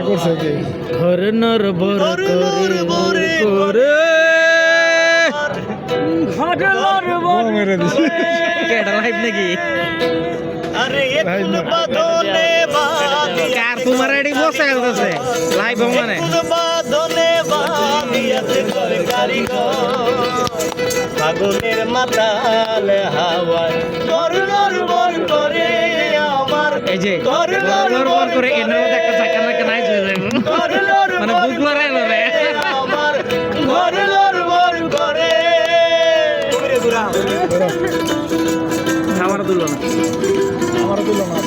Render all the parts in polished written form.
করছে কি ঘর নর বর করে করে ঘর নর বর মেরে দিছে কেডা লাইভ নাকি আরে একটু বাঁধনে কার তোমার এডি বসে গেছে লাইভ মানে একটু বাঁধনে বাঁধিয়াছে ঘর কারিগর ফাগুনের মাতাল হাওয়ায় ঘর নর বর করে আমার এই যে ঘর নর বর করে এর মধ্যে একটা চাকা না নাইস হয়ে যাবে ঘর নর মানে বুক লড়াই লড়াই আমার ঘর নর বর করে আমার তুলো না আমার তুলো না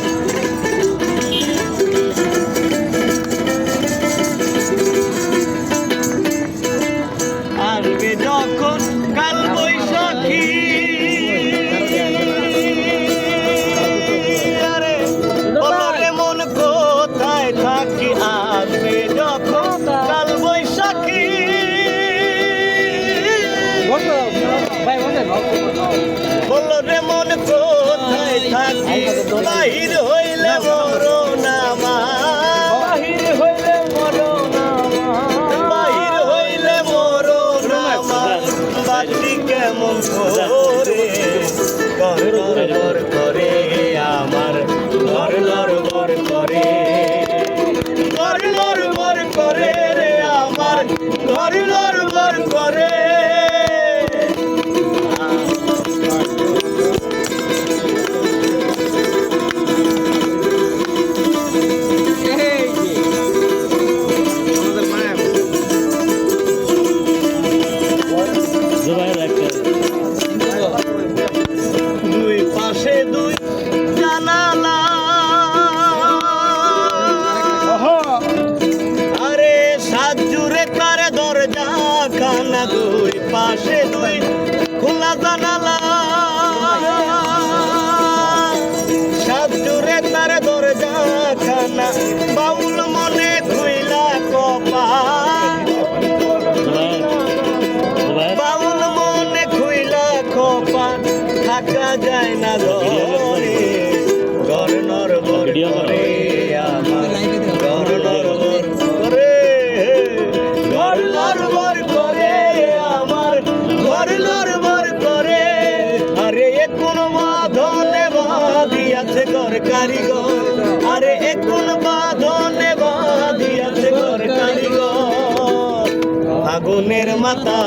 আসবে যখন কাল বৈশাখী আরে বলরে মন কোথায় থাকি আসবে যখন কাল বৈশাখী বলরে মন কোথায় থাকি বাহির হইলে মরণ আমার বাহির হইলে মরণ বাহির হইলে মরণ আমার বাড়ি কেমন করে ঘর লড়বড় করে আমার ঘর লড়বড় করে ঘর লড়বড় করে রে আমার ঘর লড়বড় করে দুই পাশে দুই জানালা আরে সাত জুড়ে কারে দরজা খানা দুই পাশে দুই খোলা জানালা সাত জুড়ে কারে দরজা খানা বাউল মনে খুইলা কপা বাউল মনে খুইলা খোপা থাকা যায় না ঘরে ঘর নড়বড় করে আমার ঘর নড়বড় করে ঘর নড়বড় করে আমার ঘর নড়বড় করে আরে কোন বাঁধনে বাঁধিয়াছে ঘর কারিগর আরে কোন বাঁধনে বাঁধিয়াছে ঘর কারিগর আগুনের মাথা